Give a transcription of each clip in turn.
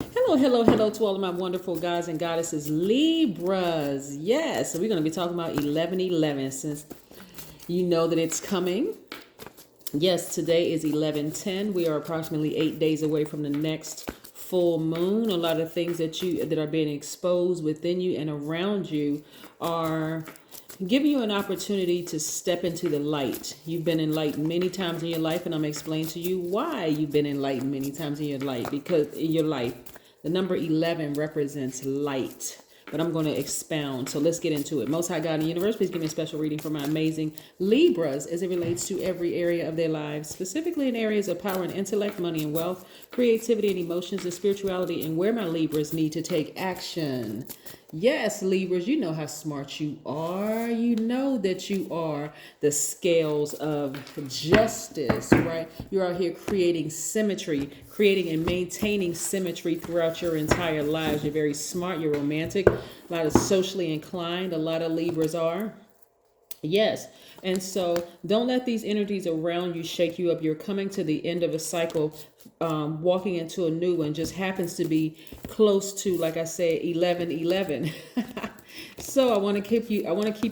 Hello to all of my wonderful gods and goddesses, Libras. Yes, so we're going to be talking about 1111 since you know that it's coming. Yes, today is 11:10. We are approximately 8 days away from the next full moon. A lot of things that are being exposed within you and around you are giving you an opportunity to step into the light. You've been enlightened many times in your life, and I'm going to explain to you why you've been enlightened many times in your life. Because in your life, the number 11 represents light. But I'm going to expound. So let's get into it. Most High God in the universe, please give me a special reading for my amazing Libras as it relates to every area of their lives, specifically in areas of power and intellect, money and wealth, creativity and emotions, and spirituality, and where my Libras need to take action. Yes, Libras, you know how smart you are. You know that you are the scales of justice, right? You're out here creating symmetry, creating and maintaining symmetry throughout your entire lives. You're very smart. You're romantic. A lot of socially inclined. A lot of Libras are. Yes. And so don't let these energies around you shake you up. You're coming to the end of a cycle, walking into a new one. Just happens to be close to, like I said, 11:11. So I want to keep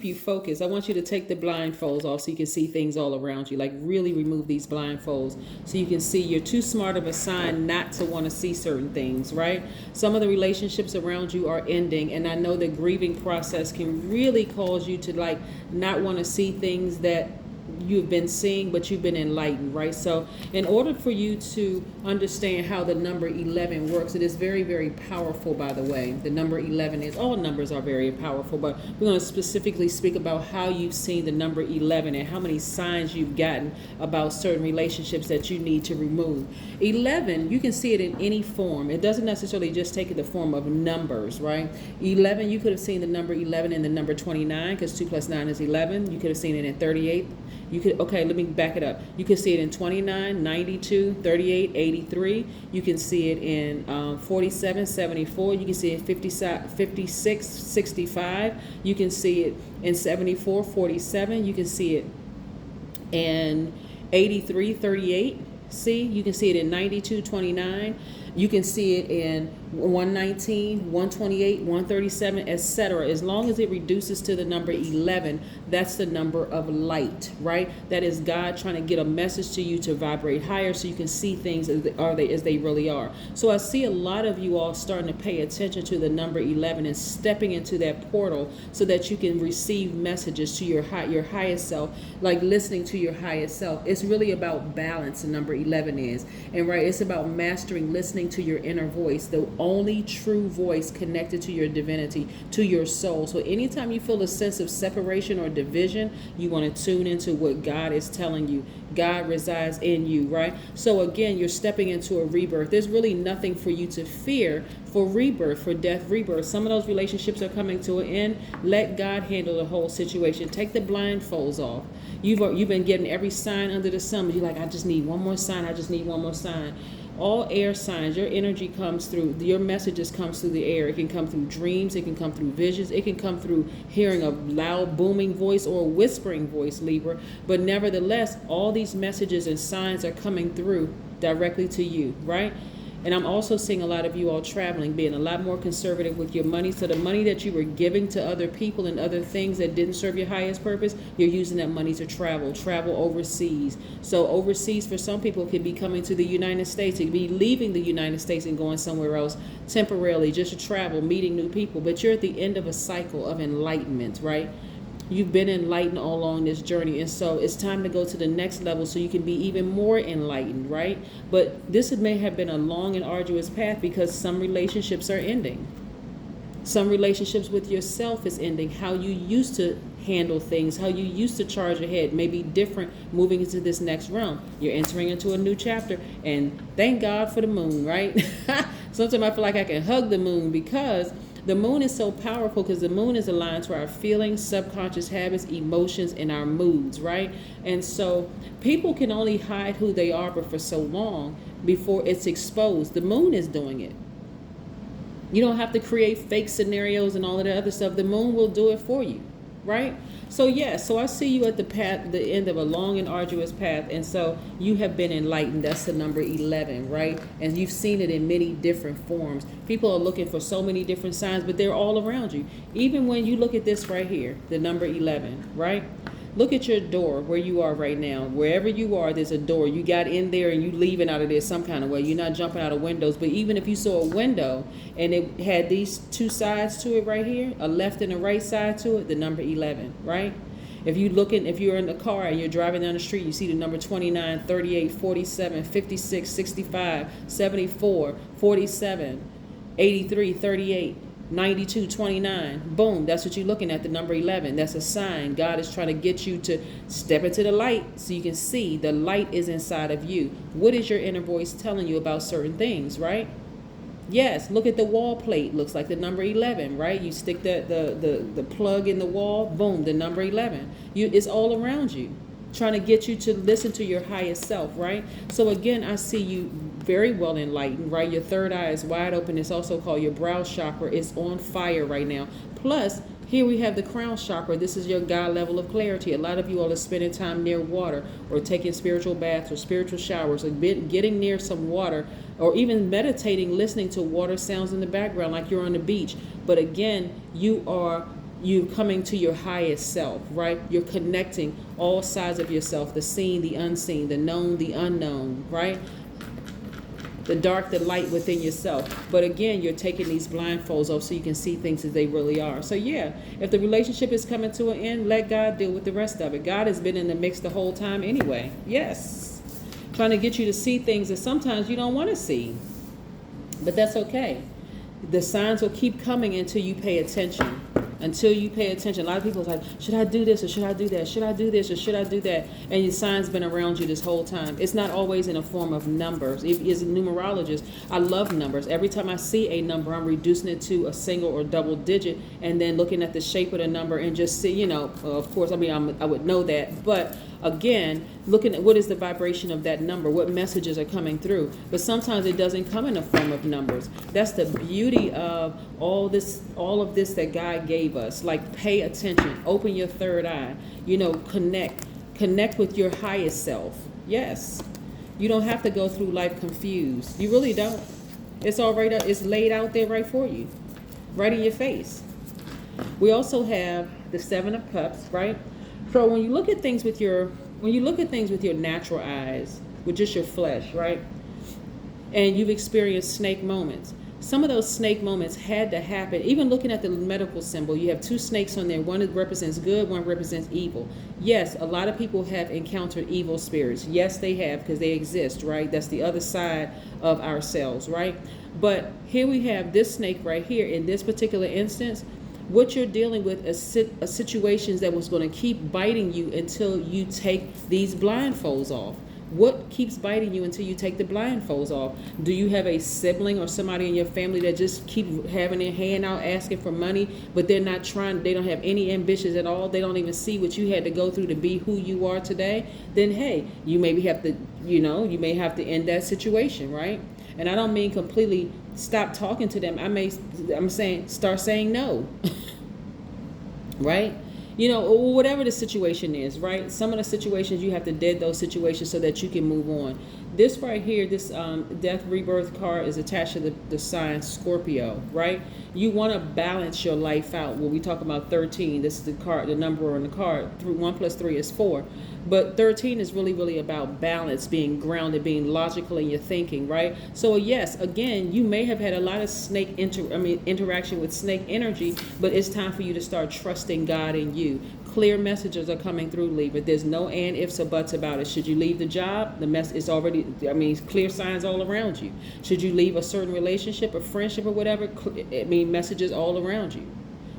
you focused. I want you to take the blindfolds off so you can see things all around you. Like really remove these blindfolds so you can see. You're too smart of a sign not to want to see certain things, right? Some of the relationships around you are ending, and I know the grieving process can really cause you to like not want to see things that you've been seeing, but you've been enlightened, right? So in order for you to understand how the number 11 works, it is very, very powerful, by the way. The number 11 is, all numbers are very powerful, but we're going to specifically speak about how you've seen the number 11 and how many signs you've gotten about certain relationships that you need to remove. 11, you can see it in any form. It doesn't necessarily just take the form of numbers, right? 11, you could have seen the number 11 in the number 29 because 2 plus 9 is 11. You could have seen it in 38. Let me back it up. You can see it in 29, 92, 38, 83. You can see it in 47, 74. You can see it in 56, 65. You can see it in 74, 47. You can see it in 83, 38. See, you can see it in 92, 29. You can see it in 119, 128, 137, etc. As long as it reduces to the number 11, that's the number of light, right? That is God trying to get a message to you to vibrate higher so you can see things as they really are. So I see a lot of you all starting to pay attention to the number 11 and stepping into that portal so that you can receive messages to your highest self, like listening to your highest self. It's really about balance, the number 11 is. And right, it's about mastering listening to your inner voice, the only true voice connected to your divinity, to your soul. So anytime you feel a sense of separation or division, you want to tune into what God is telling you. God resides in you, right? So again, you're stepping into a rebirth. There's really nothing for you to fear for rebirth, for death, rebirth. Some of those relationships are coming to an end. Let God handle the whole situation. Take the blindfolds off. You've been getting every sign under the sun. You're like, I just need one more sign. I just need one more sign. All air signs, your energy comes through, your messages comes through the air. It can come through dreams, it can come through visions, it can come through hearing a loud booming voice or a whispering voice, Libra. But nevertheless, all these messages and signs are coming through directly to you, right? And I'm also seeing a lot of you all traveling, being a lot more conservative with your money. So the money that you were giving to other people and other things that didn't serve your highest purpose, you're using that money to travel overseas. So overseas for some people could be coming to the United States. It could be leaving the United States and going somewhere else temporarily just to travel, meeting new people. But you're at the end of a cycle of enlightenment, right? You've been enlightened all along this journey, and so it's time to go to the next level so you can be even more enlightened, right? But this may have been a long and arduous path because some relationships are ending. Some relationships with yourself is ending. How you used to handle things, how you used to charge ahead may be different moving into this next realm. You're entering into a new chapter, and thank God for the moon, right? Sometimes I feel like I can hug the moon because the moon is so powerful because the moon is aligned to our feelings, subconscious habits, emotions, and our moods, right? And so people can only hide who they are but for so long before it's exposed. The moon is doing it. You don't have to create fake scenarios and all of that other stuff. The moon will do it for you. right? So so I see you at the end of a long and arduous path, and so you have been enlightened. That's the number 11, right? And you've seen it in many different forms. People are looking for so many different signs, but they're all around you. Even when you look at this right here, the number 11, right? Look at your door where you are right now. Wherever you are, there's a door. You got in there and you leaving out of there some kind of way. You're not jumping out of windows. But even if you saw a window and it had these two sides to it right here, a left and a right side to it, the number 11, right? If you're in the car and you're driving down the street, you see the number 29, 38, 47, 56, 65, 74, 47, 83, 38. 92, 29, boom, that's what you're looking at, the number 11. That's a sign. God is trying to get you to step into the light so you can see the light is inside of you. What is your inner voice telling you about certain things, right? Yes, look at the wall plate. Looks like the number 11, right? You stick the plug in the wall, boom, the number 11. It's all around you, trying to get you to listen to your highest self, right? So again, I see you very well enlightened, right? Your third eye is wide open. It's also called your brow chakra. It's on fire right now. Plus, here we have the crown chakra. This is your God level of clarity. A lot of you all are spending time near water or taking spiritual baths or spiritual showers or getting near some water or even meditating, listening to water sounds in the background like you're on the beach. But again, you coming to your highest self, right? You're connecting all sides of yourself, the seen, the unseen, the known, the unknown, right? The dark, the light within yourself. But again, you're taking these blindfolds off so you can see things as they really are. So yeah, if the relationship is coming to an end, let God deal with the rest of it. God has been in the mix the whole time anyway. Yes. Trying to get you to see things that sometimes you don't want to see. But that's okay. The signs will keep coming until you pay attention. Until you pay attention. A lot of people are like, should I do this or should I do that? Should I do this or should I do that? And your sign's been around you this whole time. It's not always in a form of numbers. As a numerologist, I love numbers. Every time I see a number, I'm reducing it to a single or double digit and then looking at the shape of the number and just see, of course, I would know that. But again, looking at what is the vibration of that number, what messages are coming through. But sometimes it doesn't come in the form of numbers. That's the beauty of all of this that God gave us. Like, pay attention, open your third eye, connect with your highest self. Yes, you don't have to go through life confused. You really don't. It's all right. It's laid out there right for you, right in your face. We also have the 7 of Cups, right? So when you look at things with your natural eyes, with just your flesh, right? And you've experienced snake moments. Some of those snake moments had to happen. Even looking at the medical symbol, you have 2 snakes on there. One represents good, one represents evil. Yes, a lot of people have encountered evil spirits. Yes, they have, because they exist, right? That's the other side of ourselves, right? But here we have this snake right here. In this particular instance, what you're dealing with is situations that was going to keep biting you until you take these blindfolds off. What keeps biting you until you take the blindfolds off? Do you have a sibling or somebody in your family that just keep having their hand out asking for money, but they're not trying, they don't have any ambitions at all, they don't even see what you had to go through to be who you are today? Then hey, you maybe have to, you may have to end that situation, right? And I don't mean completely stop talking to them. I'm saying start saying no. Right? Or whatever the situation is, right? Some of the situations you have to dead those situations so that you can move on. This right here, this death rebirth card is attached to the sign Scorpio, right? You want to balance your life out. When we talk about 13, this is the card, the number on the card. 1 + 3 is 4. But 13 is really, really about balance, being grounded, being logical in your thinking, right? So yes, again, you may have had a lot of interaction with snake energy, but it's time for you to start trusting God in you. Clear messages are coming through, Libra. There's no and, ifs, or buts about it. Should you leave the job? The mess is already, clear signs all around you. Should you leave a certain relationship or friendship or whatever? Messages all around you.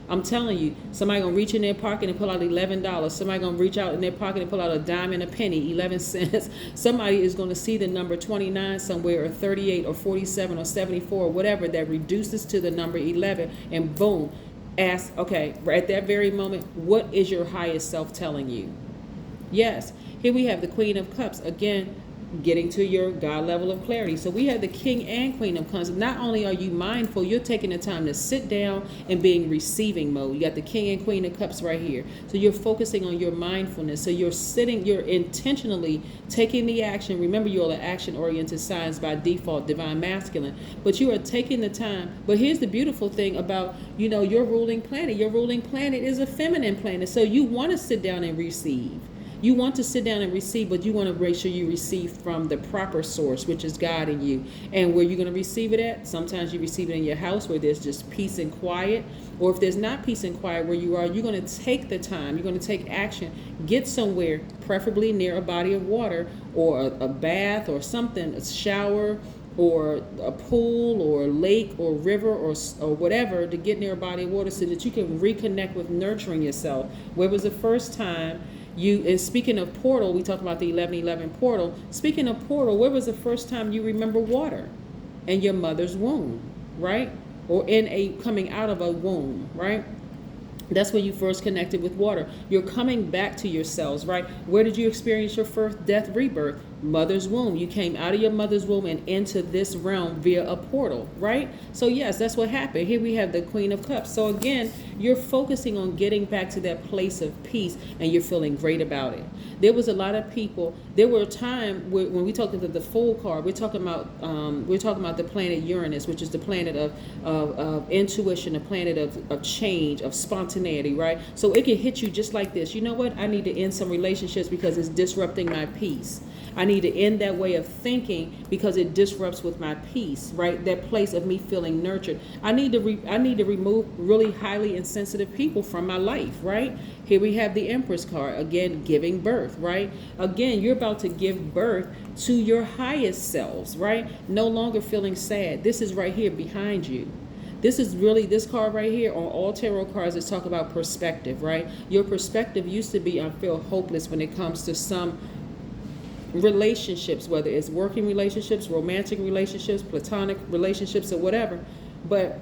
I'm telling you, somebody gonna reach in their pocket and pull out $11. Somebody gonna reach out in their pocket and pull out a dime and a penny, 11 cents. Somebody is gonna see the number 29 somewhere, or 38, or 47, or 74, or whatever that reduces to the number 11, and boom, ask, okay, at that very moment, what is your highest self telling you? Yes, here we have the Queen of Cups. Again, getting to your God level of clarity. So we have the King and Queen of Cups. Not only are you mindful, you're taking the time to sit down and being receiving mode. You got the King and Queen of Cups right here. So you're focusing on your mindfulness. So you're intentionally taking the action. Remember, you're an action-oriented signs by default, divine masculine. But you are taking the time. But here's the beautiful thing about, your ruling planet. Your ruling planet is a feminine planet. So you want to sit down and receive. You want to sit down and receive, but you want to make sure you receive from the proper source, which is God in you. And where you're going to receive it at, sometimes you receive it in your house where there's just peace and quiet. Or if there's not peace and quiet where you are, you're going to take the time. You're going to take action. Get somewhere, preferably near a body of water or a bath or something, a shower or a pool or a lake or river or whatever, to get near a body of water so that you can reconnect with nurturing yourself. Where was the first time and speaking of portal, we talked about the 1111 portal. Speaking of portal, where was the first time you remember water? In your mother's womb, right? Or coming out of a womb, right? That's when you first connected with water. You're coming back to yourselves, right? Where did you experience your first death, rebirth? Mother's womb. You came out of your mother's womb and into this realm via a portal, right? So yes, that's what happened. Here we have the Queen of Cups. So again, you're focusing on getting back to that place of peace and you're feeling great about it. There was a lot of people. There were a time when we talk about the Fool card, we're talking about the planet Uranus, which is the planet of intuition, a planet of change, of spontaneity, right? So it can hit you just like this. You know what? I need to end some relationships because it's disrupting my peace. I need to end that way of thinking because it disrupts with my peace, right? That place of me feeling nurtured. I need to remove really highly insensitive people from my life, right? Here we have the Empress card, again, giving birth, right? Again, you're about to give birth to your highest selves, right? No longer feeling sad. This is right here behind you. This card right here on all tarot cards is talk about perspective, right? Your perspective used to be, I feel hopeless when it comes to some relationships, whether it's working relationships, romantic relationships, platonic relationships, or whatever, but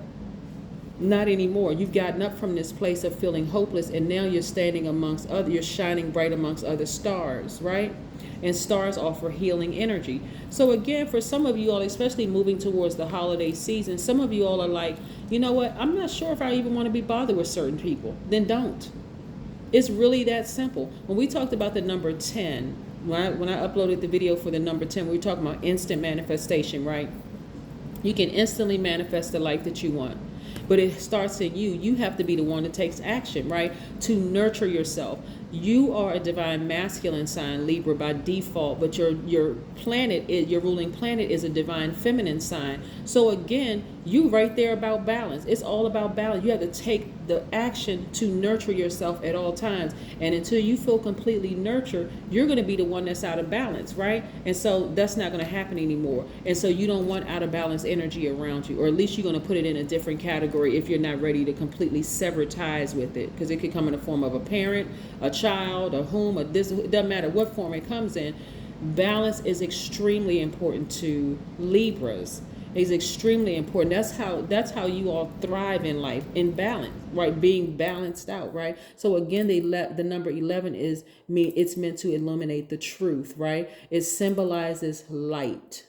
not anymore. You've gotten up from this place of feeling hopeless, and now you're standing amongst others. You're shining bright amongst other stars, right? And stars offer healing energy. So again, for some of you all, especially moving towards the holiday season, some of you all are like, you know what? I'm not sure if I even want to be bothered with certain people. Then don't. It's really that simple. When we talked about the number 10, when I uploaded the video for the number 10, we were talking about instant manifestation, right? You can instantly manifest the life that you want. But it starts in you. You have to be the one that takes action, right? To nurture yourself. You are a divine masculine sign, Libra, by default, but your ruling planet is a divine feminine sign. So again, you right there about balance. It's all about balance. You have to take the action to nurture yourself at all times. And until you feel completely nurtured, you're going to be the one that's out of balance, right? And so that's not going to happen anymore. And so you don't want out of balance energy around you, or at least you're going to put it in a different category if you're not ready to completely sever ties with it, because it could come in the form of a parent, a child, a whom, it doesn't matter what form it comes in. Balance is extremely important to Libras. Is extremely important. That's how you all thrive in life, in balance, right? Being balanced out, right? So again, the number 11 it's meant to illuminate the truth, right? It symbolizes light.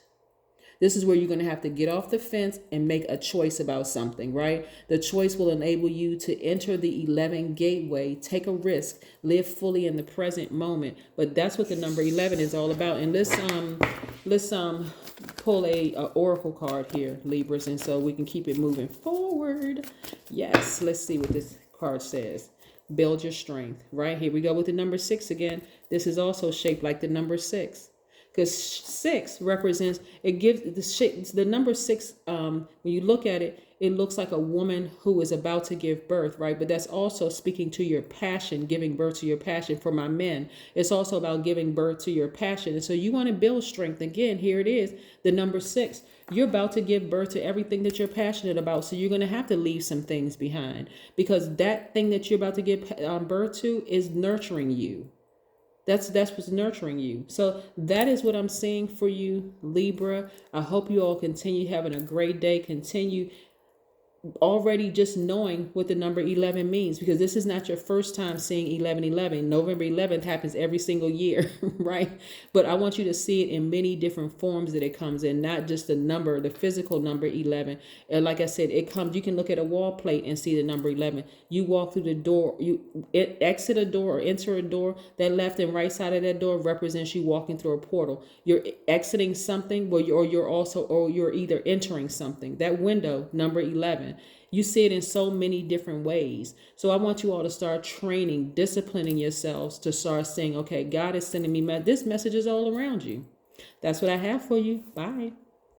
This is where you're going to have to get off the fence and make a choice about something, right? The choice will enable you to enter the 11 gateway, take a risk, live fully in the present moment. But that's what the number 11 is all about. And let's pull a oracle card here, Libras, and so we can keep it moving forward. Yes, let's see what this card says. Build your strength, right? Here we go with the number 6 again. This is also shaped like the number 6. Because 6 represents, it gives the shape, the number 6, when you look at it, it looks like a woman who is about to give birth, right? But that's also speaking to your passion, giving birth to your passion. For my men, it's also about giving birth to your passion. And so you want to build strength. Again, here it is, the number 6. You're about to give birth to everything that you're passionate about. So you're going to have to leave some things behind, because that thing that you're about to give birth to is nurturing you. That's what's nurturing you. So that is what I'm seeing for you, Libra. I hope you all continue having a great day. Continue already just knowing what the number 11 means, because this is not your first time seeing 1111. November 11th happens every single year, right? But I want you to see it in many different forms that it comes in, not just the number, the physical number 11. And like I said, it comes, you can look at a wall plate and see the number 11. You walk through the door, exit a door or enter a door, that left and right side of that door represents you walking through a portal. You're exiting something, or you're either entering something. That window, number 11. You see it in so many different ways. So I want you all to start training, disciplining yourselves to start saying, okay, God is sending me, this message is all around you. That's what I have for you. Bye.